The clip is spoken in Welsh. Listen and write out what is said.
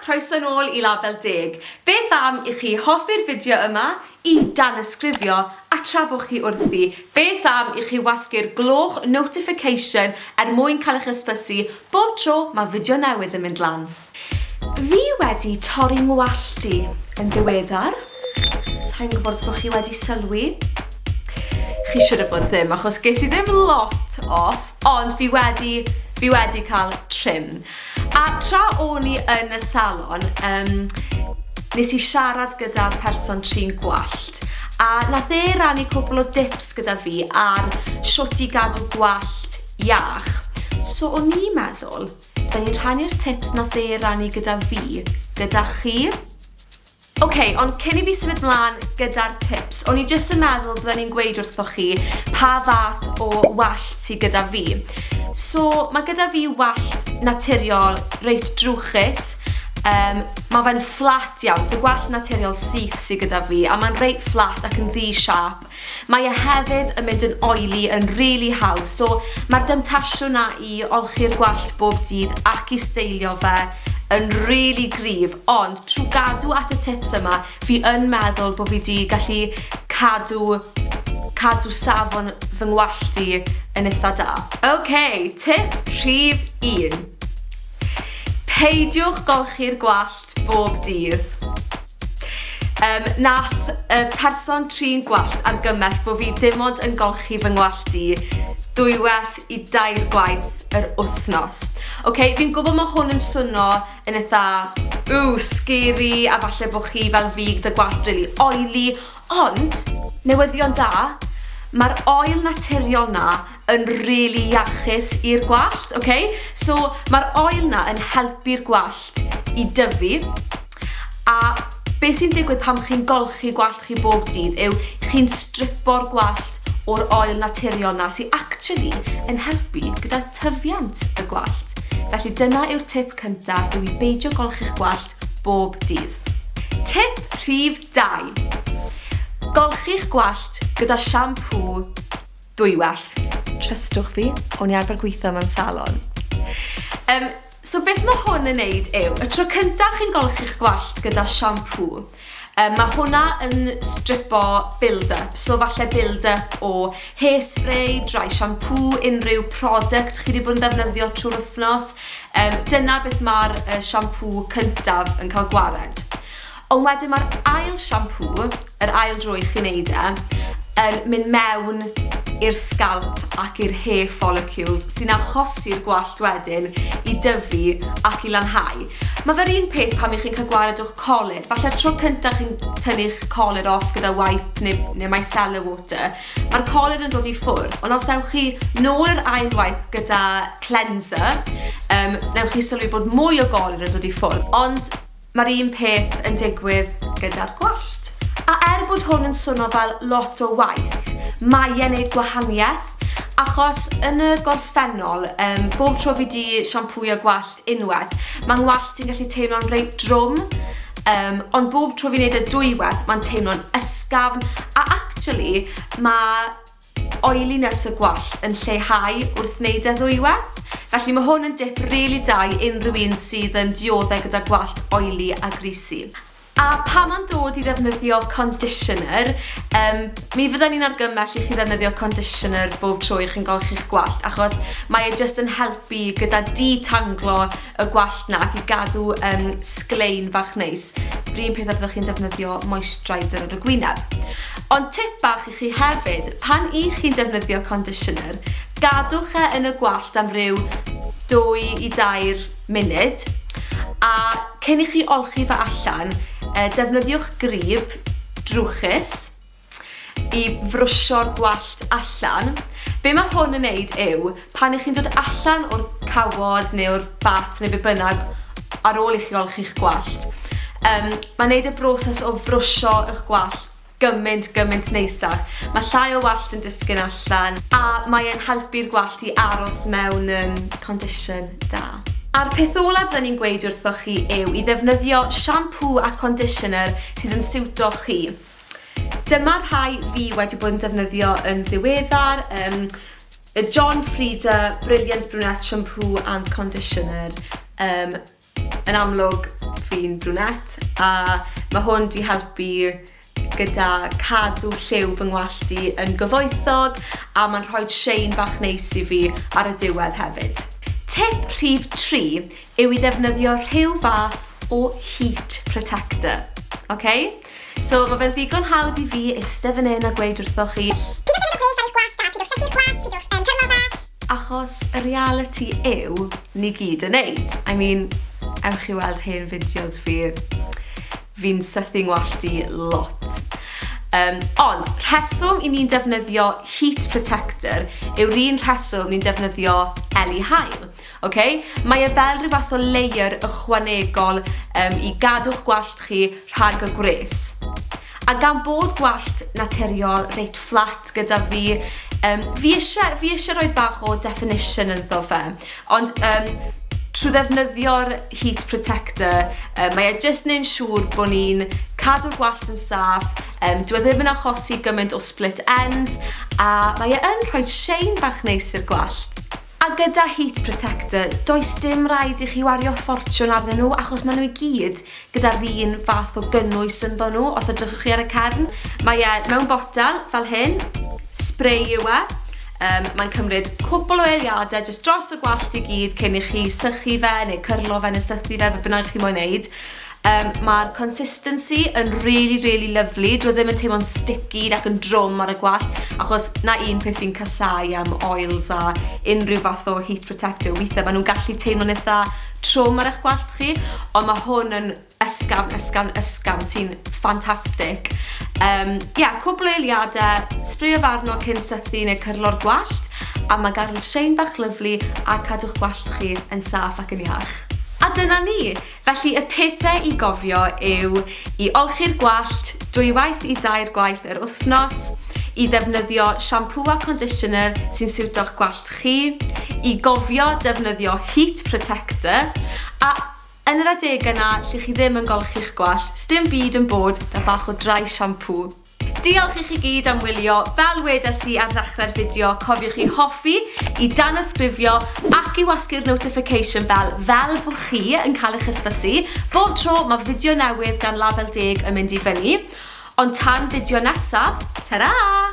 croeso nôl I Label Deg. Beth am I chi hoffi'r fideo yma I danysgrifio a tra bo chi wrthi? Beth am I chi wasgu'r gloch notification mwyn cael eich ysbysu bob tro mae fideo newydd yn mynd lan. Fi wedi torri ngwallt I yn ddiweddar. Sa'n gwybod os bod chi wedi sylwi. Chi siwr o fod ddim, achos ges I ddim lot off, ond fi wedi cael trim. A tra o'n I yn y salon, nes I siarad gyda'r person tri'n gwallt. A nath e rannu cwbl o dips gyda fi ar shwt I gadw gwallt iach. So o'n i'n meddwl, da ni'n rhannu'r tips nath e rannu gyda fi, gyda chi. Ond cyn I fi symud mlaen gyda'r tips, o'n I jyst yn meddwl byddwn ni'n gweud wrtho chi pa fath o wallt sydd gyda fi. So, mae gyda fi wallt naturiol reit drwchus. Mae fe'n fflat iawn, so gwallt naturiol syth sydd gyda fi, a mae'n reit fflat ac yn ddi-siap. Mae e hefyd yn mynd yn oily, yn really hawdd, so mae'r demtasiwn na I olchi'r gwallt bob dydd ac I steilio fe yn really gryf, ond trwy gadw at y tips yma, fi yn meddwl bod fi wedi gallu cadw safon fy ngwallt I yn eitha da. Tip rhif 1. Peidiwch golchi'r gwallt bob dydd. Nath y person tri'n gwallt argymell bod fi dim ond yn golchi fy ngwallt I dwywaith I 2 gwaith yr wythnos. Fi'n gwybod mae hwn yn swnio yn eitha scary a falle bod chi fel fi gyda gwallt really oily, ond newyddion da, mae'r oil naturiol na yn really iachus i'r gwallt, So mae'r oil na yn helpu'r gwallt I dyfu, a beth sy'n digwydd pam chi'n golchi gwallt chi bob dydd yw chi'n stripo'r gwallt o'r oil naturiol na sy'n actually yn helpu gyda tyfiant y gwallt. Felly dyna yw'r tip cyntaf yw I beidio golchi'ch gwallt bob dydd. Tip rhif 2. Golchi'ch gwallt gyda siampŵ dwywaith. Trystwch fi, o'n I arfer gweithio mewn salon. So beth mae hwn yn neud yw, y tro cyntaf chi'n golchi'ch gwallt gyda siampŵ, mae hwnna yn stripo build-up, so falle build-up o hairspray, dry shampoo, unrhyw product chi wedi bod yn defnyddio trwy'r wythnos. Dyna beth mae'r siampŵ cyntaf yn cael gwared. Ond wedyn mae'r ail siampŵ, yr ail dro I chi wneud yn mynd mewn i'r scalp ac i'r hair follicles sy'n achosi'r gwallt wedyn I dyfu ac I lanhau. Mae fe'r un peth pam I chi'n cael gwared o'ch colur. Falle'r tro cyntaf chi'n tynnu'ch colur off gyda wipe neu micellar water, mae'r colur yn dod I ffwrdd, ond os ewch chi nôl yr ail waith gyda cleanser, newch chi sylwi bod mwy o golur yn dod I ffwrdd, ond mae'r un peth yn digwydd gyda'r gwallt. A bod hwn yn swnio fel lot o waith, mae e'n neud gwahaniaeth, achos yn y gorffennol, bob tro fi di siampwyo gwallt unwaith, mae'n ngwallt i'n gallu teimlo'n reit drwm, ond bob tro fi'n neud y dwywaith, mae'n teimlo'n ysgafn, a actually, mae oiliness y gwallt yn lleihau wrth wneud y ddwywaith. Felly mae hwn yn dip really da I unrhyw un sydd yn dioddau gyda gwallt oily a greasy. A pam yn dod I ddefnyddio conditioner, mi fydden ni'n argymell I chi ddefnyddio conditioner bob tro I chi'n golchi'ch gwallt, achos mae e just yn helpu gyda detanglo y gwallt na ac I gadw sglein fach neis. R'un peth ar fyddwch chi'n defnyddio moisturiser ar y gwyneb. Ond tip bach I chi hefyd, pan I chi'n defnyddio conditioner, gadwch yn y gwallt am ryw 2 I 2 munud, a cyn I chi olchi fe allan, defnyddiwch grib drwchus I frwsio'r gwallt allan. Be mae hwn yn neud yw, pan I chi'n dod allan o'r cawod neu o'r bath neu be bynnag ar ôl I chi olchi'ch gwallt, mae'n neud y broses o frwsio eich gwallt gymaint neisach. Mae llai o wallt yn disgyn allan a mae'n helpu'r gwallt I aros mewn condition da. A'r peth olaf fydden ni'n gweud wrtho chi yw I ddefnyddio siampŵ a conditioner sydd yn siwto chi. Dyma'r rhai fi wedi bod yn defnyddio yn ddiweddar, y John Frieda Brilliant Brunette Shampoo and Conditioner. Yn amlwg, fi'n brwnet, a mae hwn di helpu gyda cadw lliw fy ngwallt i yn gyfoethog, a mae'n rhoi shein bach neis i fi ar y diwedd hefyd. Tip rhif 3 yw i ddefnyddio rhyw fath o heat protector. Okay? So mae fe'n ddigon hawdd i fi eistedd fan hyn a gweud wrthoch chi achos y reality yw ni gyd yn neud. I mean, ewch i weld hen fideos fi'n sythu ngwallt i lot. Ond, rheswm i ni'n defnyddio heat protector yw'r un rheswm ni'n defnyddio eli haul. Okay? Mae e fel rhyw fath o layer ychwanegol i gadw'ch gwallt chi rhag y gwres. A gan bod gwallt naturiol reit fflat gyda fi, fi eisiau rhoi bach o definition yn ddo fe. Ond trwy ddefnyddio'r heat protector, mae e jyst yn siŵr bod ni'n cadw'r gwallt yn saff, dwi ddim yn achosi gymaint o split ends, a mae e yn rhoi shein bach neis i'r gwallt. A gyda heat protector, does dim rhaid i chi wario ffortiwn arnyn nhw achos maen nhw i gyd gyda'r un fath o gynnwys ynddo nhw. Os edrychwch chi ar y cefn, mae e mewn botel fel hyn, spray yw e. Mae'n cymryd cwbl o eiliadau jyst dros y gwallt i gyd cyn i chi sychu fe neu cyrlo fe neu sythu fe bynnag chi moyn neud. Mae'r consistency yn really lyflu. Dwi ddim yn teimlo'n sticky ac yn drwm ar y gwallt achos na un peth fi'n casau am oils a unrhyw fath o heat protector. Weithiau maen nhw'n gallu teimlo'n eitha trwm ar eich gwallt chi, ond mae hwn yn ysgafn sy'n ffantastig. Cwbl o eiliadau, sbrio farno cyn sythu neu cyrlo'r gwallt, a mae gael shein bach lyflu a cadw'ch gwallt chi yn saff ac yn iach. A dyna ni. Felly y pethau i gofio yw i olchi'r gwallt 2 waith i 2 gwaith yr wythnos, i ddefnyddio siampŵ a conditioner sy'n siwto'ch gwallt chi, i gofio defnyddio heat protector, a yn yr adegau yna lle chi ddim yn golchi'ch gwallt, sdim byd yn bod da bach o dry shampoo. Diolch i chi gyd am wylio. Fel wedes i ar ddechrau'r fideo, cofiwch chi hoffi, i danysgrifio ac i wasgu'r notification bell fel bod chi yn cael eich ysbysu. Bob tro mae fideo newydd gan Label Deg yn mynd i fyny. Ond tan fideo nesaf, ta-ra!